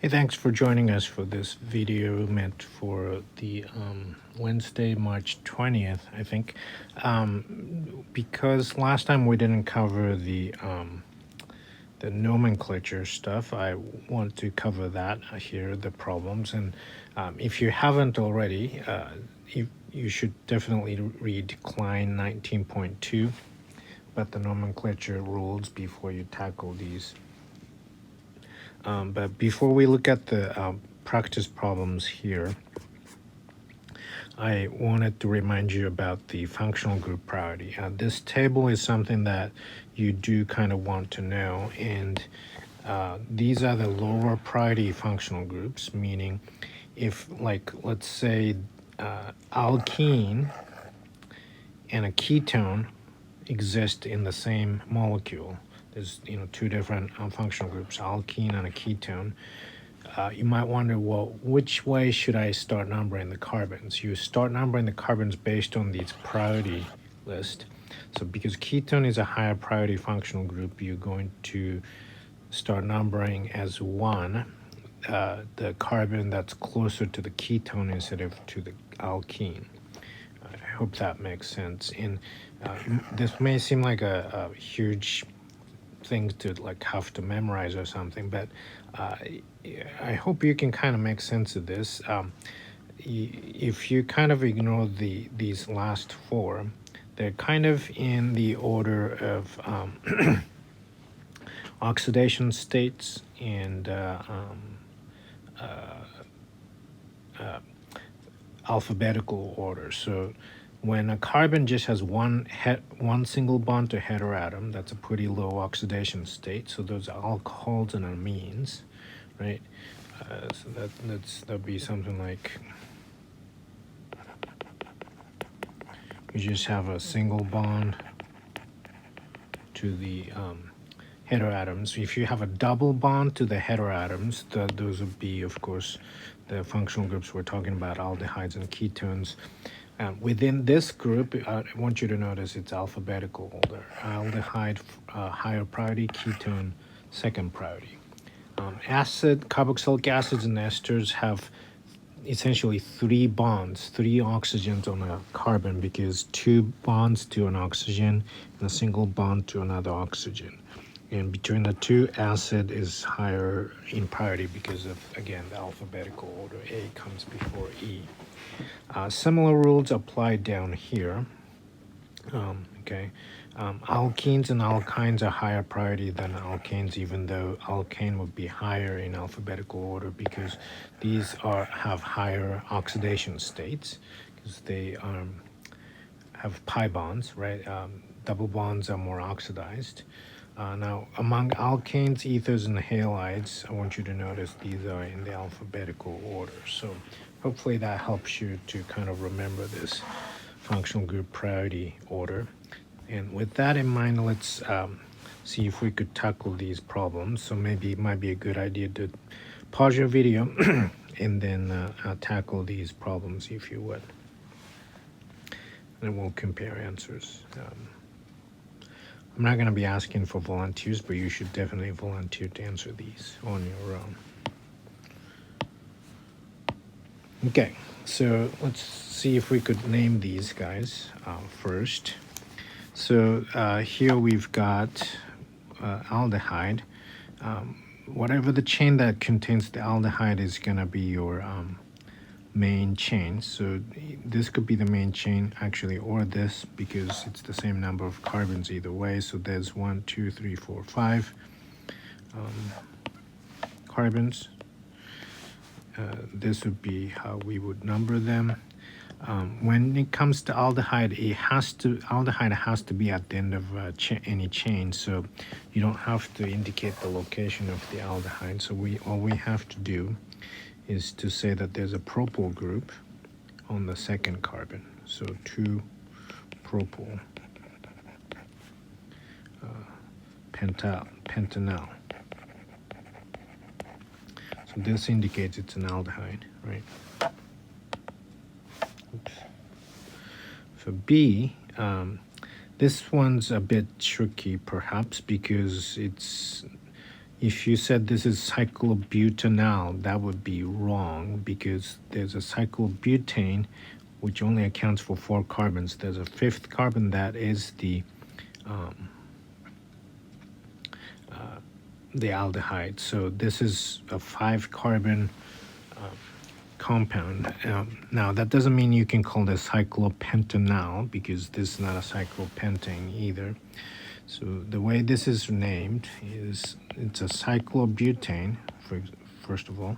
Hey, thanks for joining us for this video meant for the Wednesday, March 20th, I think. Because last time we didn't cover the nomenclature stuff, I want to cover that here, the problems. And if you haven't already, you should definitely read Klein 19.2 about the nomenclature rules before you tackle these. But before we look at the practice problems here, I wanted to remind you about the functional group priority. This table is something that you do kind of want to know, and these are the lower priority functional groups, meaning if, like, let's say alkene and a ketone exist in the same molecule. There's two different functional groups, alkene and a ketone. You might wonder, well, which way should I start numbering the carbons? You start numbering the carbons based on these priority list. So because ketone is a higher priority functional group, you're going to start numbering as 1 the carbon that's closer to the ketone instead of to the alkene. I hope that makes sense. And this may seem like a huge thing to have to memorize or something, but I hope you can kind of make sense of this. If you kind of ignore these last 4, they're kind of in the order of oxidation states and alphabetical order. So when a carbon just has one single bond to heteroatom, that's a pretty low oxidation state. So those are alcohols and amines, right? So that'd be something like you just have a single bond to the heteroatoms. If you have a double bond to the heteroatoms, those would be, of course, the functional groups we're talking about, aldehydes and ketones. Within this group, I want you to notice it's alphabetical order. Aldehyde, higher priority, ketone, second priority. Carboxylic acids and esters have essentially 3 bonds, 3 oxygens on a carbon, because 2 bonds to an oxygen and a single bond to another oxygen. And between the 2, acid is higher in priority because of, again, the alphabetical order. A comes before E. Similar rules apply down here. Alkenes and alkynes are higher priority than alkanes, even though alkane would be higher in alphabetical order because these have higher oxidation states because they have pi bonds, right? Double bonds are more oxidized. Now, among alkanes, ethers, and halides, I want you to notice these are in the alphabetical order. So hopefully that helps you to kind of remember this functional group priority order. And with that in mind, let's see if we could tackle these problems. So maybe it might be a good idea to pause your video and then tackle these problems if you would. And we'll compare answers. I'm not going to be asking for volunteers, but you should definitely volunteer to answer these on your own. Okay, so let's see if we could name these guys first. So here we've got aldehyde. Whatever the chain that contains the aldehyde is going to be your main chain. So this could be the main chain actually, or this, because it's the same number of carbons either way. So there's 1, 2, 3, 4, 5 carbons. This would be how we would number them. When it comes to aldehyde, aldehyde has to be at the end of any chain, so you don't have to indicate the location of the aldehyde. So all we have to do is to say that there's a propyl group on the second carbon. So 2-propyl pentanal. So this indicates it's an aldehyde, right? Oops. For B, this one's a bit tricky perhaps because If you said this is cyclobutanol, that would be wrong because there's a cyclobutane which only accounts for 4 carbons. There's a 5th carbon that is the aldehyde. So this is a 5 carbon compound. Now that doesn't mean you can call this cyclopentanol because this is not a cyclopentane either. So the way this is named is it's a cyclobutane, first of all.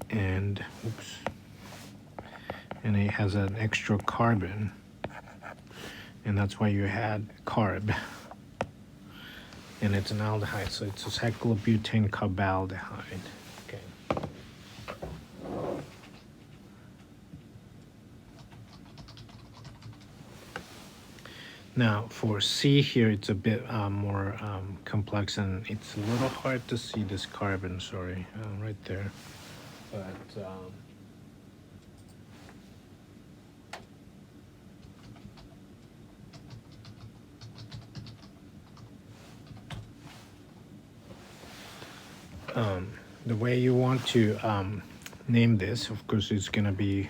And and it has an extra carbon, and that's why you had carb. And it's an aldehyde, so it's a cyclobutane carbaldehyde. Okay. Now for C here, it's a bit more complex, and it's a little hard to see this carbon, sorry, right there. But the way you want to name this, of course, it's going to be,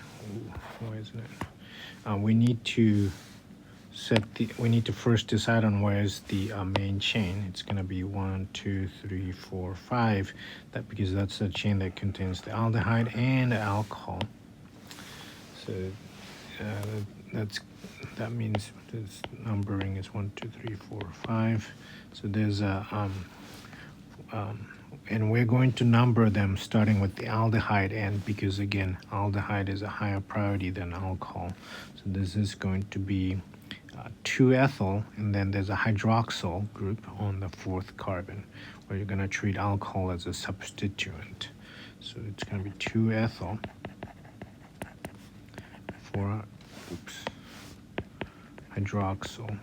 why isn't it? We need to we need to first decide on where is the main chain. It's going to be 1, 2, 3, 4, 5. That because that's the chain that contains the aldehyde and the alcohol. So that means this numbering is 1, 2, 3, 4, 5. So there's a and we're going to number them starting with the aldehyde end because again aldehyde is a higher priority than alcohol. So this is going to be 2-ethyl, and then there's a hydroxyl group on the 4th carbon where you're going to treat alcohol as a substituent. So it's going to be 2-ethyl for hydroxyl.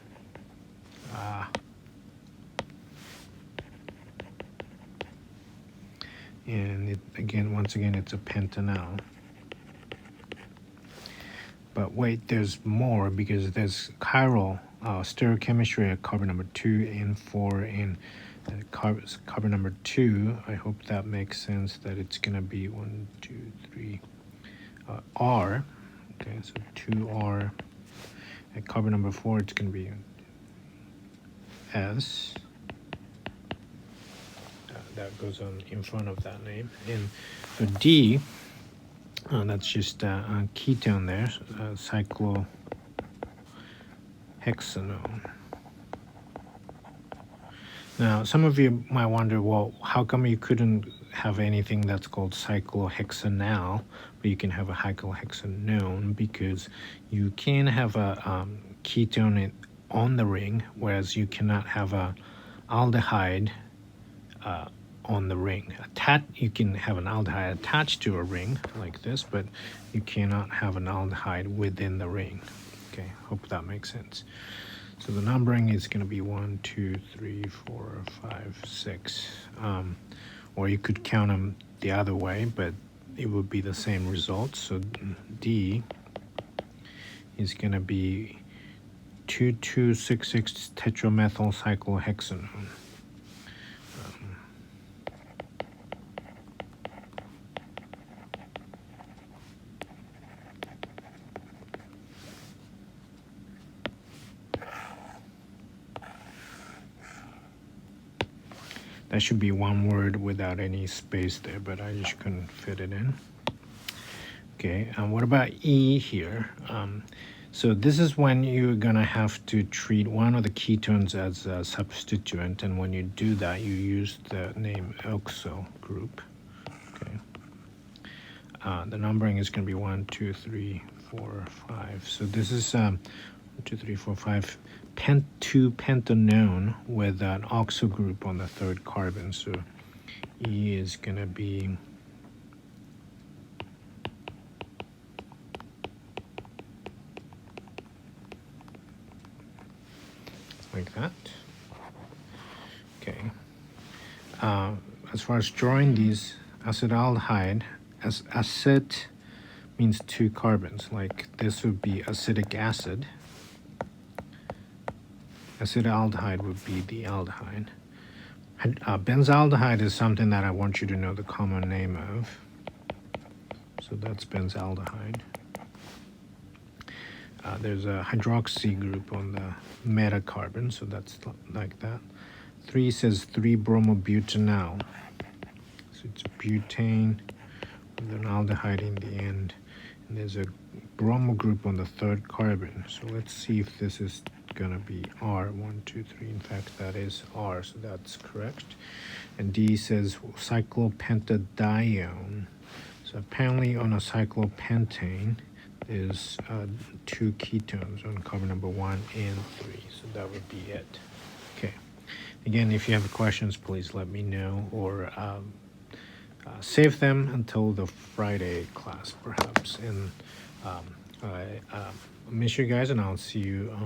And once again, it's a pentanol. But wait, there's more because there's chiral stereochemistry at carbon number 2 and 4 and carbon number 2. I hope that makes sense that it's going to be 1, 2, 3 R. Okay, so 2R. At carbon number 4, it's going to be S. That goes on in front of that name. And for D, that's just a ketone there, cyclohexanone. Now, some of you might wonder, well, how come you couldn't have anything that's called cyclohexanol, but you can have a cyclohexanone? Because you can have a ketone on the ring, whereas you cannot have a aldehyde on the ring. You can have an aldehyde attached to a ring like this, but you cannot have an aldehyde within the ring. Okay, hope that makes sense. So the numbering is going to be 1, 2, 3, 4, 5, 6. Or you could count them the other way, but it would be the same result. So D is going to be 2266 tetramethyl cyclohexanone. That should be one word without any space there, but I just couldn't fit it in. Okay, what about E here? So this is when you're gonna have to treat one of the ketones as a substituent, and when you do that, you use the name oxo group. Okay. The numbering is gonna be 1, 2, 3, 4, 5. So this is 1, 2, 3, 4, 5. 2-pentanone with an oxo group on the 3rd carbon. So E is going to be like that. Okay. As far as drawing these acetaldehyde, as acet means 2 carbons. Like this would be acetic acid. Acetaldehyde would be the aldehyde. Benzaldehyde is something that I want you to know the common name of. So that's benzaldehyde. There's a hydroxy group on the metacarbon, so that's like that. 3 says 3-bromobutanol. So it's butane with an aldehyde in the end. And there's a bromo group on the 3rd carbon. So let's see if this is gonna be R. 1, 2, 3. In fact, that is R, so that's correct. And D says cyclopentadiene. So apparently on a cyclopentane is 2 ketones on carbon number 1 and 3. So that would be it. Okay. Again, if you have questions, please let me know, or save them until the Friday class, perhaps. And I miss you guys, and I'll see you on